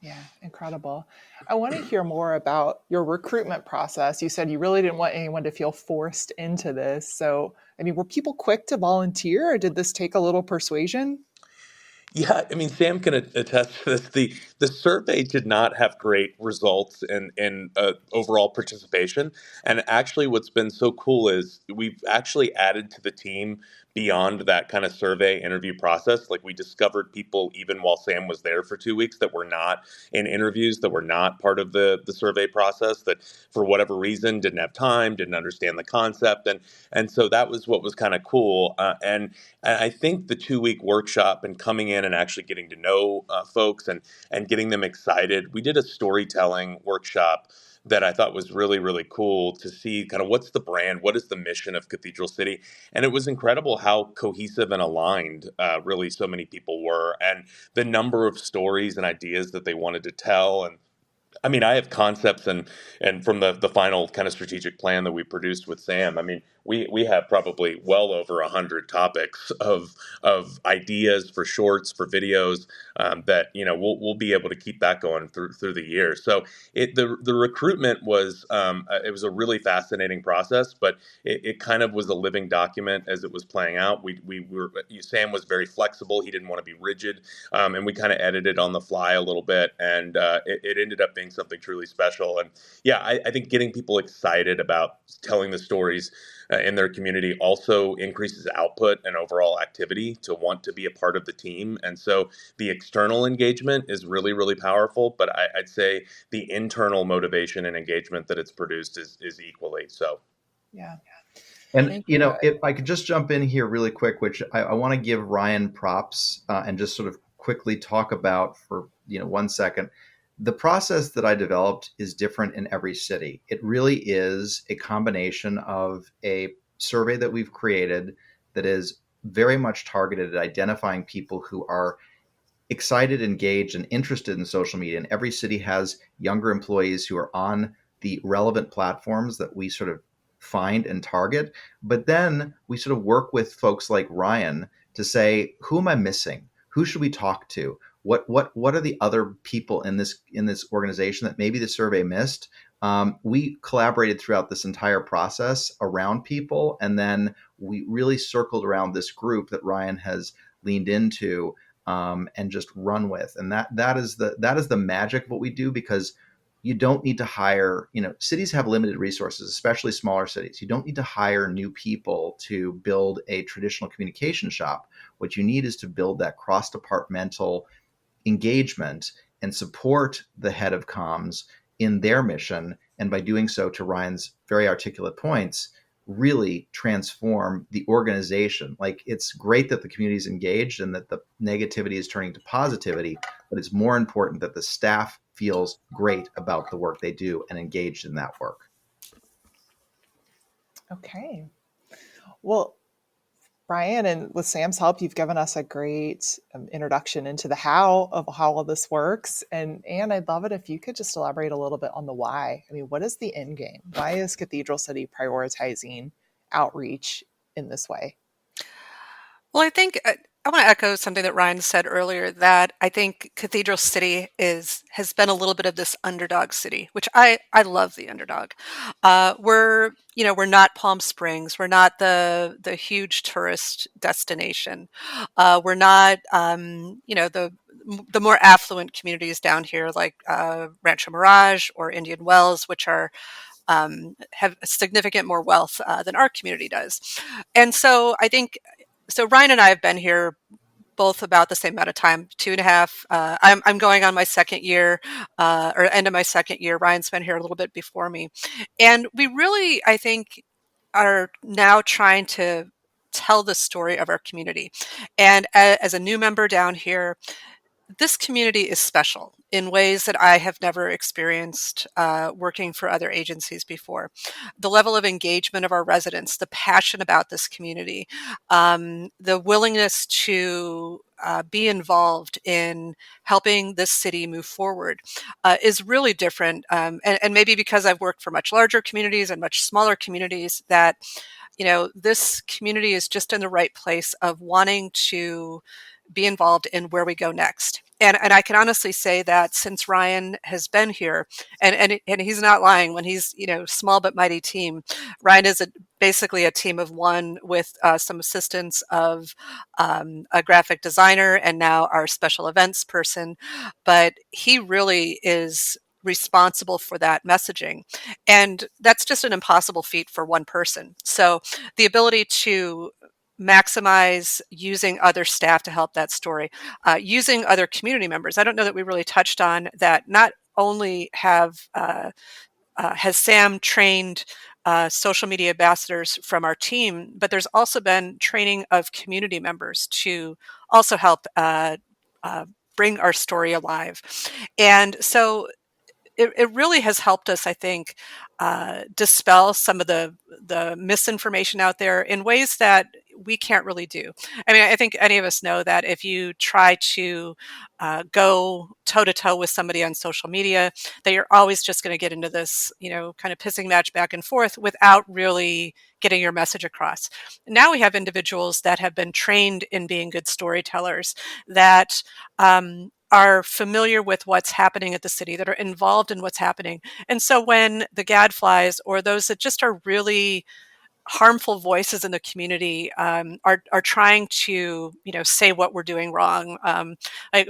Yeah, incredible. I want to hear more about your recruitment process. You said you really didn't want anyone to feel forced into this. So, I mean, were people quick to volunteer, or did this take a little persuasion?
Yeah, I mean, Sam can attest to this. The survey did not have great results in overall participation. And actually, what's been so cool is we've actually added to the team beyond that kind of survey interview process. Like, we discovered people even while Sam was there for 2 weeks that were not in interviews, that were not part of the survey process, that for whatever reason didn't have time, didn't understand the concept, and so that was what was kind of cool. And I think the 2 week workshop and coming in and actually getting to know folks and getting them excited. We did a storytelling workshop that I thought was really, really cool to see kind of what's the brand, what is the mission of Cathedral City. And it was incredible how cohesive and aligned really so many people were, and the number of stories and ideas that they wanted to tell. And I mean, I have concepts, and from the final kind of strategic plan that we produced with Sam, I mean, we have probably well over 100 topics of ideas for shorts, for videos, that we'll be able to keep that going through the year. So the recruitment was, it was a really fascinating process, but it kind of was a living document as it was playing out. We were Sam was very flexible. He didn't want to be rigid, and we kind of edited on the fly a little bit, and it ended up being something truly special. And yeah, I think getting people excited about telling the stories in their community also increases output and overall activity to want to be a part of the team. And so the external engagement is really, really powerful, but I'd say the internal motivation and engagement that it's produced is equally so.
Yeah.
And
Thank you.
if I could just jump in here really quick, which I want to give Ryan props, and just sort of quickly talk about for 1 second. The process that I developed is different in every city. It really is a combination of a survey that we've created that is very much targeted at identifying people who are excited, engaged, and interested in social media. And every city has younger employees who are on the relevant platforms that we sort of find and target. But then we sort of work with folks like Ryan to say, who am I missing? Who should we talk to? What are the other people in this organization that maybe the survey missed? We collaborated throughout this entire process around people, and then we really circled around this group that Ryan has leaned into, and just run with. And that is the magic of what we do, because you don't need to hire, cities have limited resources, especially smaller cities. You don't need to hire new people to build a traditional communication shop. What you need is to build that cross-departmental engagement and support the head of comms in their mission. And by doing so, to Ryan's very articulate points, really transform the organization. Like, it's great that the community is engaged and that the negativity is turning to positivity, but it's more important that the staff feels great about the work they do and engaged in that work.
Okay. Well, Brian, and with Sam's help, you've given us a great introduction into the how of how all this works. And I'd love it if you could just elaborate a little bit on the why. I mean, what is the end game? Why is Cathedral City prioritizing outreach in this way?
Well, I think I want to echo something that Ryan said earlier, that I think Cathedral City has been a little bit of this underdog city, which I love the underdog. We're not Palm Springs, we're not the huge tourist destination, we're not the more affluent communities down here like Rancho Mirage or Indian Wells, which are have significant more wealth than our community does. And so I think, so Ryan and I have been here both about the same amount of time, 2.5. I'm going on my second year, or end of my second year. Ryan's been here a little bit before me. And we really, I think, are now trying to tell the story of our community. And as a new member down here, this community is special in ways that I have never experienced working for other agencies before. The level of engagement of our residents, the passion about this community, the willingness to be involved in helping this city move forward is really different. And maybe because I've worked for much larger communities and much smaller communities, that this community is just in the right place of wanting to be involved in where we go next. And I can honestly say that since Ryan has been here, and he's not lying when he's, small but mighty team. Ryan is basically a team of one with some assistance of a graphic designer and now our special events person. But he really is responsible for that messaging. And that's just an impossible feat for one person. So the ability to maximize using other staff to help that story, using other community members. I don't know that we really touched on that. Not only has Sam trained social media ambassadors from our team, but there's also been training of community members to also help bring our story alive. And so it really has helped us, I think, dispel some of the misinformation out there in ways that we can't really do. I mean, I think any of us know that if you try to go toe to toe with somebody on social media, that you're always just going to get into this, kind of pissing match back and forth without really getting your message across. Now we have individuals that have been trained in being good storytellers that are familiar with what's happening at the city, that are involved in what's happening. And so when the gadflies or those that just are really harmful voices in the community are trying to say what we're doing wrong.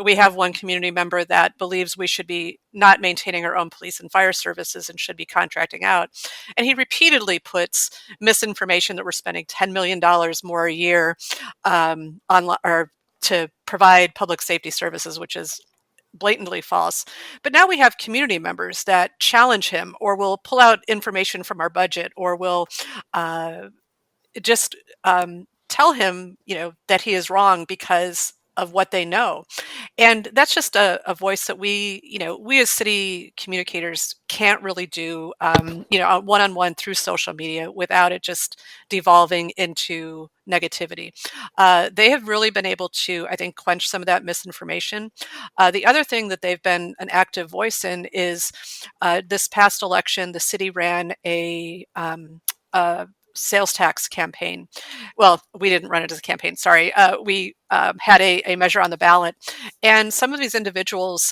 We have one community member that believes we should be not maintaining our own police and fire services and should be contracting out, and he repeatedly puts misinformation that we're spending $10 million more a year on or to provide public safety services, which is blatantly false. But now we have community members that challenge him or will pull out information from our budget or will uh, just tell him, that he is wrong because of what they know. And that's just a voice that we as city communicators can't really do, one-on-one through social media without it just devolving into negativity. They have really been able to, I think, quench some of that misinformation. The other thing that they've been an active voice in is this past election, the city ran a sales tax campaign. Well, we didn't run it as a campaign, sorry. We had a measure on the ballot. And some of these individuals,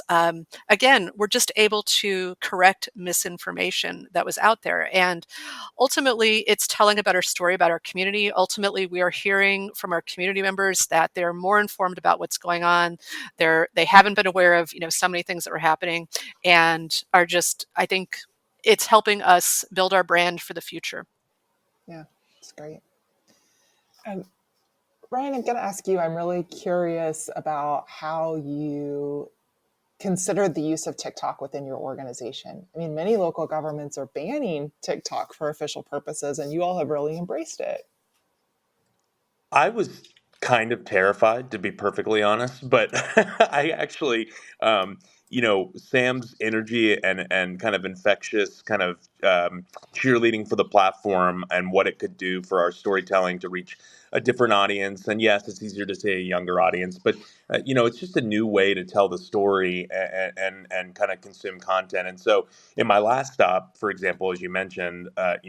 again, were just able to correct misinformation that was out there. And ultimately, it's telling a better story about our community. Ultimately, we are hearing from our community members that they're more informed about what's going on. They haven't been aware of, so many things that were happening and are just, I think, it's helping us build our brand for the future.
Yeah, it's great. Ryan, I'm going to ask you, I'm really curious about how you consider the use of TikTok within your organization. I mean, many local governments are banning TikTok for official purposes, and you all have really embraced it.
I was kind of terrified, to be perfectly honest, but I actually, Sam's energy and kind of infectious kind of cheerleading for the platform and what it could do for our storytelling to reach a different audience. And yes, it's easier to say a younger audience, but it's just a new way to tell the story and kind of consume content. And so, in my last stop, for example, as you mentioned, a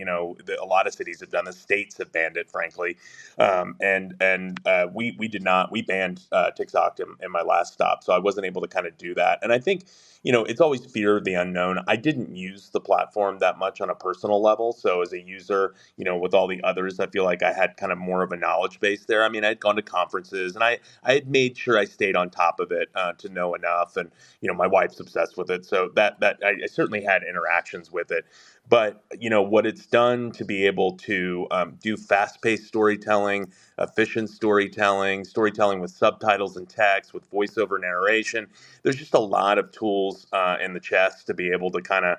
lot of cities have done this. States have banned it, frankly, and we did not. We banned TikTok in my last stop, so I wasn't able to kind of do that. And I think it's always fear of the unknown. I didn't use the platform that much on a personal level, so as a user, with all the others, I feel like I had kind of more of a knowledge base there. I mean, I'd gone to conferences and I had made sure I stayed on top of it to know enough, and my wife's obsessed with it, so that I certainly had interactions with it. But what it's done to be able to do fast-paced storytelling, efficient storytelling with subtitles and text, with voiceover narration. There's just a lot of tools in the chest to be able to kind of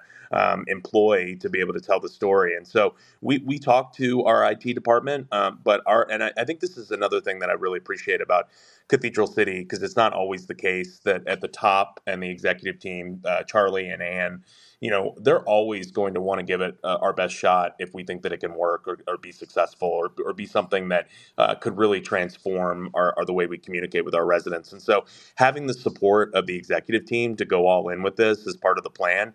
employ to be able to tell the story. And so we talk to our IT department, I think this is another thing that I really appreciate about Cathedral City, because it's not always the case that at the top and the executive team, Charlie and Ann, they're always going to want to give it our best shot if we think that it can work or be successful or be something that could really transform the way we communicate with our residents. And so having the support of the executive team to go all in with this as part of the plan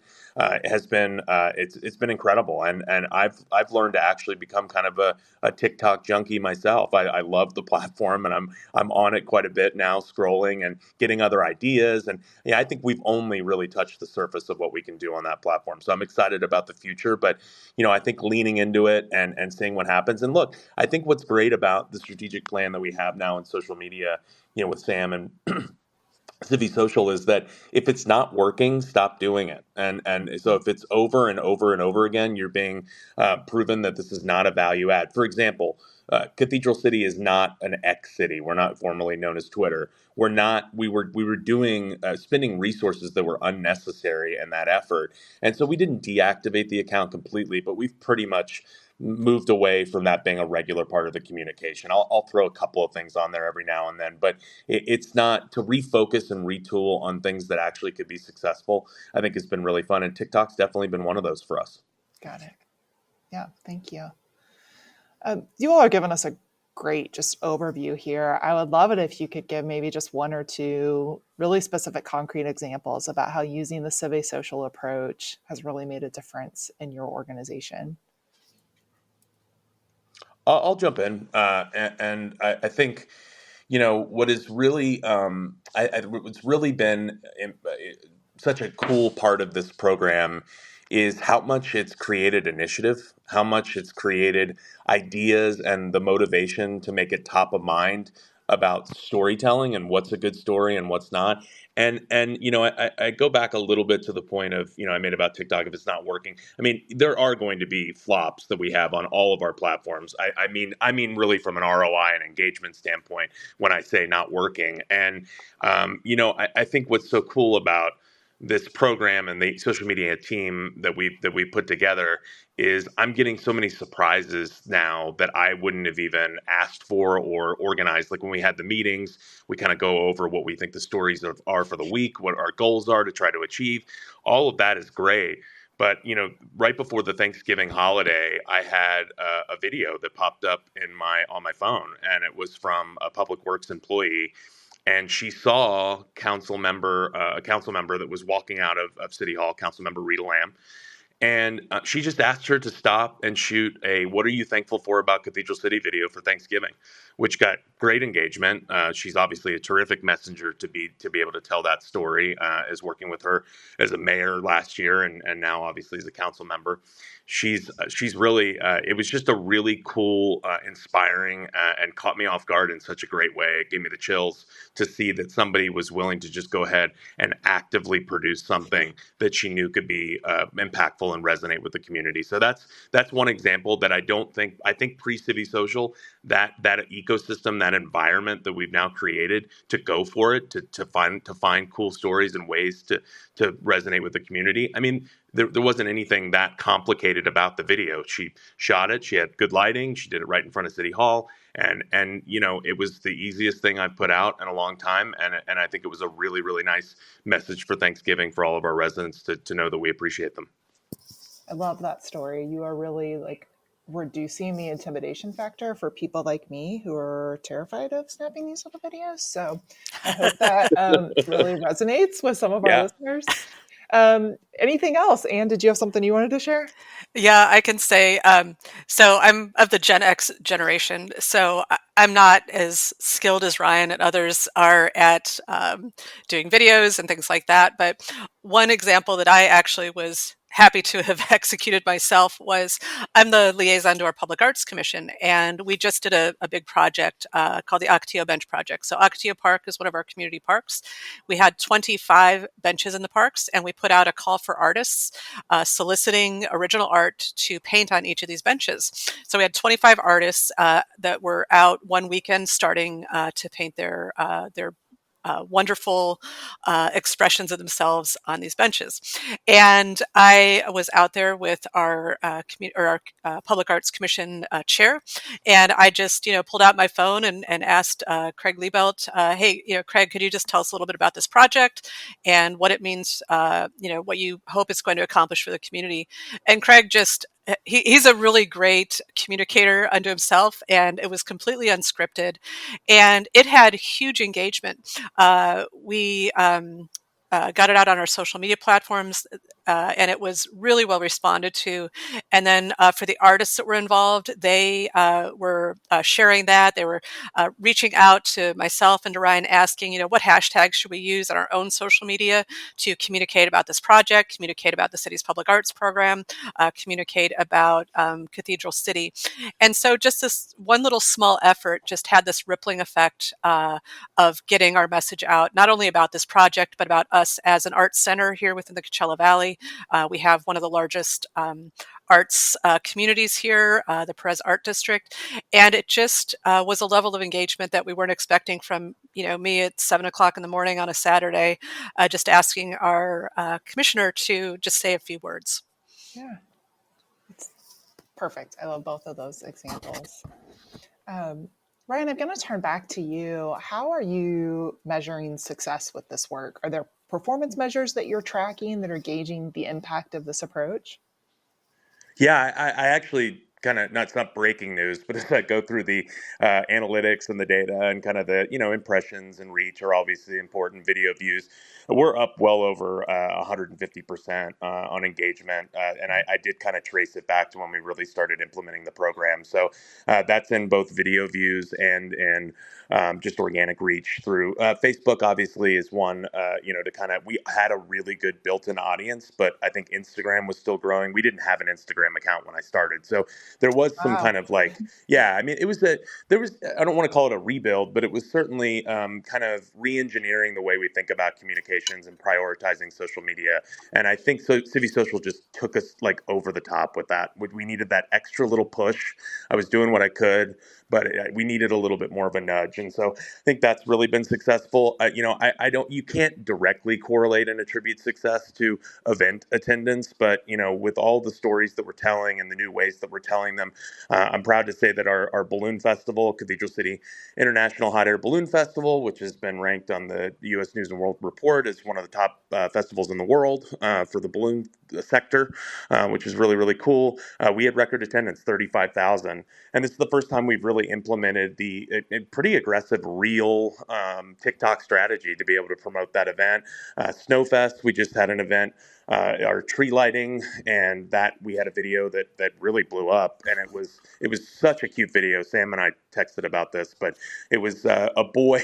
has been it's been incredible. And I've learned to actually become kind of a TikTok junkie myself. I love the platform, and I'm on it quite a bit now, scrolling and getting other ideas. And yeah, I think we've only really touched the surface of what we can do on that platform. So I'm excited about the future, but I think leaning into it and seeing what happens. And look, I think what's great about the strategic plan that we have now in social media, with Sam and CiviSocial, is that if it's not working, stop doing it. And so if it's over and over and over again, you're being proven that this is not a value add. For example, Cathedral City is not an X city. We're not formally known as Twitter. We're not. We were doing spending resources that were unnecessary in that effort, and so we didn't deactivate the account completely, but we've pretty much moved away from that being a regular part of the communication. I'll throw a couple of things on there every now and then, but it's not to refocus and retool on things that actually could be successful. I think it's been really fun, and TikTok's definitely been one of those for us.
Got it. Yeah, thank you. You all are giving us a great just overview here. I would love it if you could give maybe just one or two really specific concrete examples about how using the CiviSocial approach has really made a difference in your organization.
I'll jump in, and I think what is really what's really been such a cool part of this program is how much it's created initiative, how much it's created ideas and the motivation to make it top of mind about storytelling and what's a good story and what's not. And I go back a little bit to the point of I made about TikTok if it's not working. I mean, there are going to be flops that we have on all of our platforms. I mean really from an ROI and engagement standpoint when I say not working. And I think what's so cool about this program and the social media team that we put together is I'm getting so many surprises now that I wouldn't have even asked for or organized. Like when we had the meetings, we kind of go over what we think the stories are for the week, what our goals are to try to achieve. All of that is great. But right before the Thanksgiving holiday, I had a video that popped up on my phone, and it was from a public works employee, and she saw a council member that was walking out of City Hall, Council Member Rita Lamb, and she just asked her to stop and shoot a "What are you thankful for about Cathedral City" video for Thanksgiving, which got great engagement. She's obviously a terrific messenger to be able to tell that story. As working with her as a mayor last year, and now obviously as a council member, she's really. It was just a really cool, inspiring, and caught me off guard in such a great way. It gave me the chills to see that somebody was willing to just go ahead and actively produce something that she knew could be impactful and resonate with the community. So that's one example that I think pre-CiviSocial, that ecosystem, that environment that we've now created to go for it, to find cool stories and ways to resonate with the community. I mean, there wasn't anything that complicated about the video. She shot it. She had good lighting. She did it right in front of City Hall, and it was the easiest thing I've put out in a long time, and I think it was a really, really nice message for Thanksgiving for all of our residents to know that we appreciate them.
I love that story. You are really reducing the intimidation factor for people like me who are terrified of snapping these little videos. So I hope that really resonates with some of our listeners. Anything else? Anne, did you have something you wanted to share?
Yeah, I can say, so I'm of the Gen X generation, so I'm not as skilled as Ryan and others are at doing videos and things like that. But one example that I actually was happy to have executed myself was I'm the liaison to our Public Arts Commission, and we just did a big project called the Ocotillo Bench Project. So Ocotillo Park is one of our community parks. We had 25 benches in the parks, and we put out a call for artists soliciting original art to paint on each of these benches. So we had 25 artists that were out one weekend starting to paint their wonderful expressions of themselves on these benches. And I was out there with our Public Arts Commission chair, and I just pulled out my phone and asked Craig Liebelt, hey, Craig, could you just tell us a little bit about this project and what it means, what you hope it's going to accomplish for the community? And Craig just he's a really great communicator unto himself, and it was completely unscripted, and it had huge engagement. We got it out on our social media platforms, and it was really well responded to. And then for the artists that were involved, they were sharing that. They were reaching out to myself and to Ryan asking, what hashtags should we use on our own social media to communicate about this project, communicate about the city's public arts program, communicate about Cathedral City. And so just this one little small effort just had this rippling effect of getting our message out, not only about this project, but about us as an arts center here within the Coachella Valley. We have one of the largest arts communities here, the Perez Art District, and it just was a level of engagement that we weren't expecting from me at 7:00 in the morning on a Saturday, just asking our commissioner to just say a few words.
Yeah, Perfect. I love both of those examples. Ryan, I'm going to turn back to you. How are you measuring success with this work? Are there performance measures that you're tracking that are gauging the impact of this approach?
Yeah, I actually kind of, not breaking news, but as I go through the analytics and the data and kind of the, impressions and reach are obviously important, video views. We're up well over 150% on engagement. And I did kind of trace it back to when we really started implementing the program. So that's in both video views and in just organic reach through Facebook. Obviously, is one. To kind of, we had a really good built-in audience, but I think Instagram was still growing. We didn't have an Instagram account when I started, so there was some
Wow.
kind of like, yeah. I mean, it was a there was. I don't want to call it a rebuild, but it was certainly kind of re-engineering the way we think about communications and prioritizing social media. And I think so. CiviSocial just took us like over the top with that. We needed that extra little push. I was doing what I could, but we needed a little bit more of a nudge. And so I think that's really been successful. I don't, you can't directly correlate and attribute success to event attendance, but, with all the stories that we're telling and the new ways that we're telling them, I'm proud to say that our balloon festival, Cathedral City International Hot Air Balloon Festival, which has been ranked on the U.S. News and World Report as one of the top festivals in the world for the balloon sector, which is really, really cool. We had record attendance, 35,000. And this is the first time we've really implemented the pretty aggressive real TikTok strategy to be able to promote that event. Snowfest, we just had an event, our tree lighting, and that we had a video that really blew up, and it was such a cute video. Sam and I texted about this, but it was a boy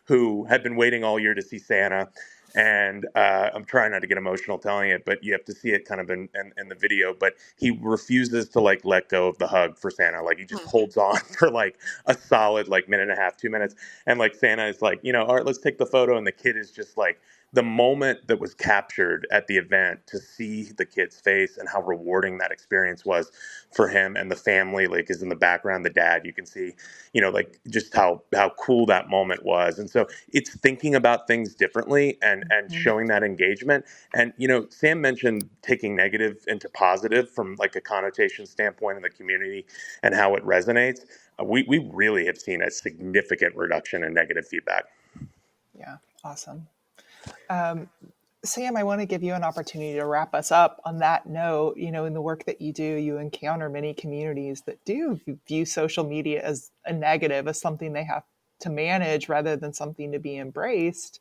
who had been waiting all year to see Santa. And I'm trying not to get emotional telling it, but you have to see it kind of in the video. But he refuses to like let go of the hug for Santa. Like he just holds on for like a solid like minute and a half, 2 minutes. And like Santa is like, all right, let's take the photo. And the kid is just like, the moment that was captured at the event, to see the kid's face and how rewarding that experience was for him and the family, like is in the background, the dad, you can see, like just how cool that moment was. And so it's thinking about things differently and showing that engagement. And, Sam mentioned taking negative into positive from like a connotation standpoint in the community and how it resonates. We really have seen a significant reduction in negative feedback.
Yeah, awesome. Sam, I want to give you an opportunity to wrap us up on that note. In the work that you do, you encounter many communities that do view social media as a negative, as something they have to manage rather than something to be embraced.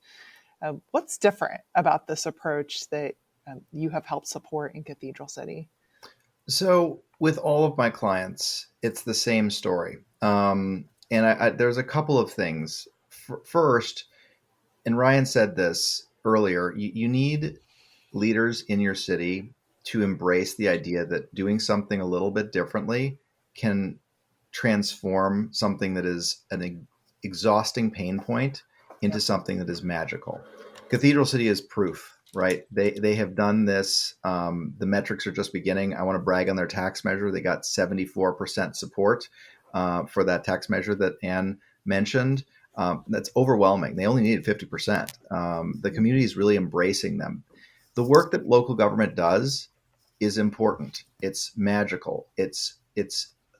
What's different about this approach that you have helped support in Cathedral City?
So with all of my clients, it's the same story. And there's a couple of things. First, and Ryan said this earlier, you need leaders in your city to embrace the idea that doing something a little bit differently can transform something that is an exhausting pain point into something that is magical. Cathedral City is proof, right? They have done this. The metrics are just beginning. I want to brag on their tax measure. They got 74% support for that tax measure that Anne mentioned. That's overwhelming. They only needed 50%. The community is really embracing them. The work that local government does is important. It's magical. It's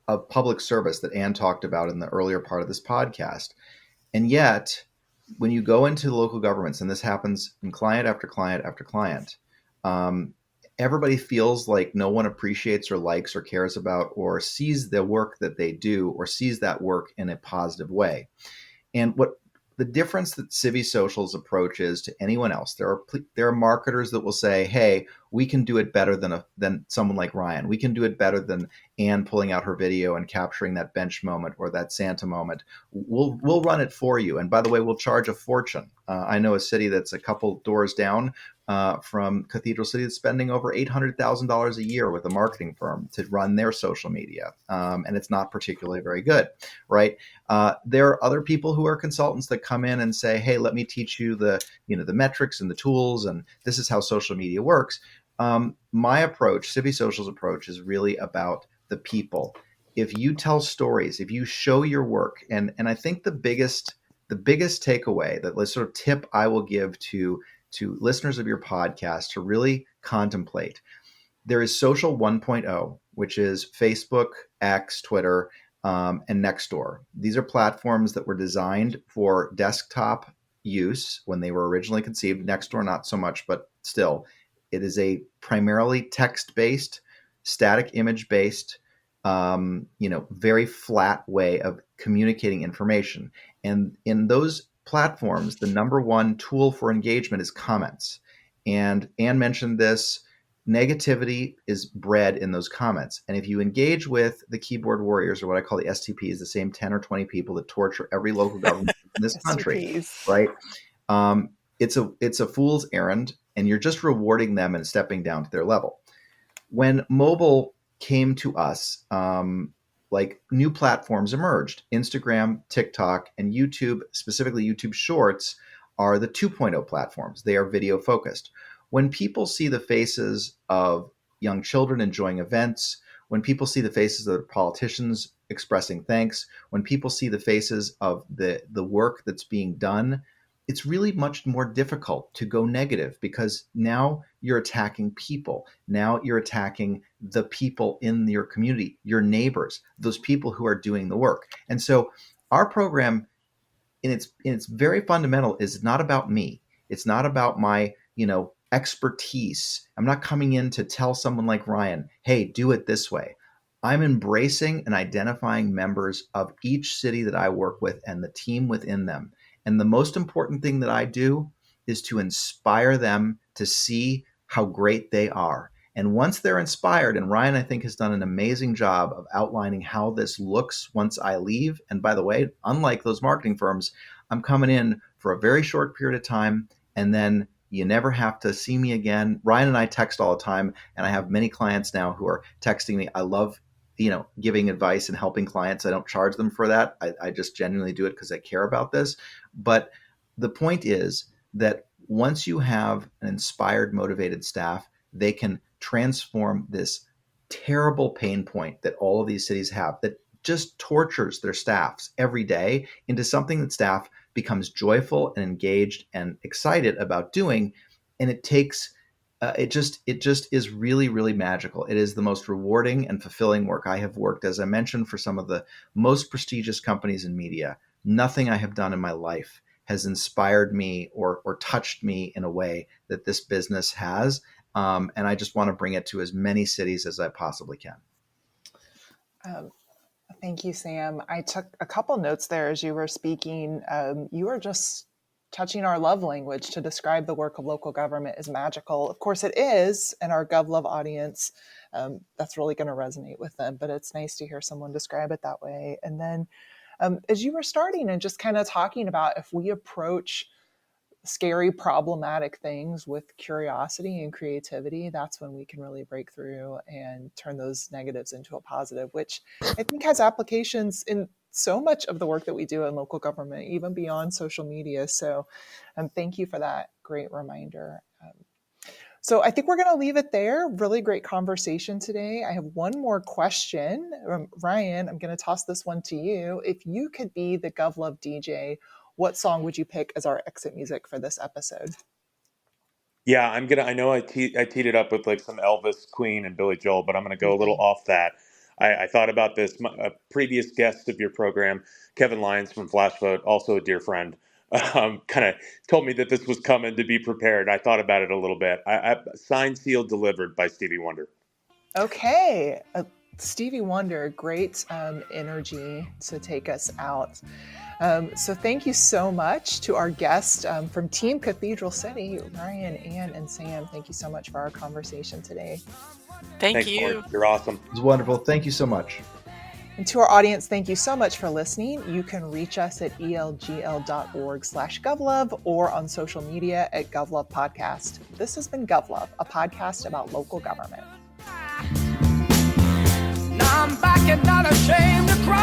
a public service that Anne talked about in the earlier part of this podcast. And yet, when you go into local governments, and this happens in client after client after client, everybody feels like no one appreciates or likes or cares about or sees the work that they do or sees that work in a positive way. And what the difference that CiviSocial's approach is to anyone else, there are marketers that will say, "Hey, we can do it better than someone like Ryan. We can do it better than Anne pulling out her video and capturing that bench moment or that Santa moment. We'll run it for you. And by the way, we'll charge a fortune." I know a city that's a couple doors down from Cathedral City that's spending over $800,000 a year with a marketing firm to run their social media, and it's not particularly very good, right? There are other people who are consultants that come in and say, "Hey, let me teach you the metrics and the tools, and this is how social media works." My approach, CiviSocial's approach, is really about the people. If you tell stories, if you show your work, and I think the biggest takeaway, that sort of tip I will give to listeners of your podcast to really contemplate, there is social 1.0, which is Facebook, X, Twitter, and Nextdoor. These are platforms that were designed for desktop use when they were originally conceived. Nextdoor, not so much, but still, it is a primarily text-based, static image-based, very flat way of communicating information. And in those platforms, the number one tool for engagement is comments. And Anne mentioned this. Negativity is bred in those comments. And if you engage with the keyboard warriors, or what I call the STPs, the same 10 or 20 people that torture every local government in this country, right? It's a fool's errand, and you're just rewarding them and stepping down to their level. When mobile came to us, new platforms emerged. Instagram, TikTok, and YouTube, specifically YouTube Shorts, are the 2.0 platforms. They are video focused. When people see the faces of young children enjoying events, when people see the faces of politicians expressing thanks, when people see the faces of the work that's being done, it's really much more difficult to go negative, because now you're attacking people. Now you're attacking the people in your community, your neighbors, those people who are doing the work. And so our program, in its very fundamental, is not about me. It's not about my, expertise. I'm not coming in to tell someone like Ryan, hey, do it this way. I'm embracing and identifying members of each city that I work with and the team within them. And the most important thing that I do is to inspire them to see how great they are. And once they're inspired, and Ryan, I think, has done an amazing job of outlining how this looks once I leave. And by the way, unlike those marketing firms, I'm coming in for a very short period of time, and then you never have to see me again. Ryan and I text all the time, and I have many clients now who are texting me. I love, giving advice and helping clients. I don't charge them for that. I just genuinely do it because I care about this. But the point is that once you have an inspired, motivated staff, they can transform this terrible pain point that all of these cities have that just tortures their staffs every day into something that staff becomes joyful and engaged and excited about doing. And it takes, it just is really, really magical. It is the most rewarding and fulfilling work. I have worked, as I mentioned, for some of the most prestigious companies in media. Nothing I have done in my life has inspired me or touched me in a way that this business has. And I just want to bring it to as many cities as I possibly can.
Thank you, Sam. I took a couple notes there as you were speaking. You were just touching our love language to describe the work of local government as magical. Of course it is, and our GovLove audience, that's really going to resonate with them, but it's nice to hear someone describe it that way. And then as you were starting and just kind of talking about, if we approach scary, problematic things with curiosity and creativity, that's when we can really break through and turn those negatives into a positive, which I think has applications in so much of the work that we do in local government, even beyond social media. So thank you for that great reminder. So I think we're going to leave it there. Really great conversation today. I have one more question. Ryan, I'm going to toss this one to you. If you could be the GovLove DJ, what song would you pick as our exit music for this episode?
Yeah, I know I teed it up with like some Elvis, Queen, and Billy Joel, but I'm going to go a little off that. I thought about this. A previous guest of your program, Kevin Lyons from Flashvote, also a dear friend, kind of told me that this was coming, to be prepared. I thought about it a little bit. I Signed, Sealed, Delivered by Stevie Wonder.
Okay. Stevie Wonder, great energy to take us out. So thank you so much to our guests from Team Cathedral City, Ryan, Ann, and Sam. Thank you so much for our conversation today.
Thanks,
you.
Lauren.
You're awesome.
It was wonderful. Thank you so much.
And to our audience, thank you so much for listening. You can reach us at elgl.org/GovLove or on social media at GovLove Podcast. This has been GovLove, a podcast about local government.
Now I'm back and not ashamed to cry.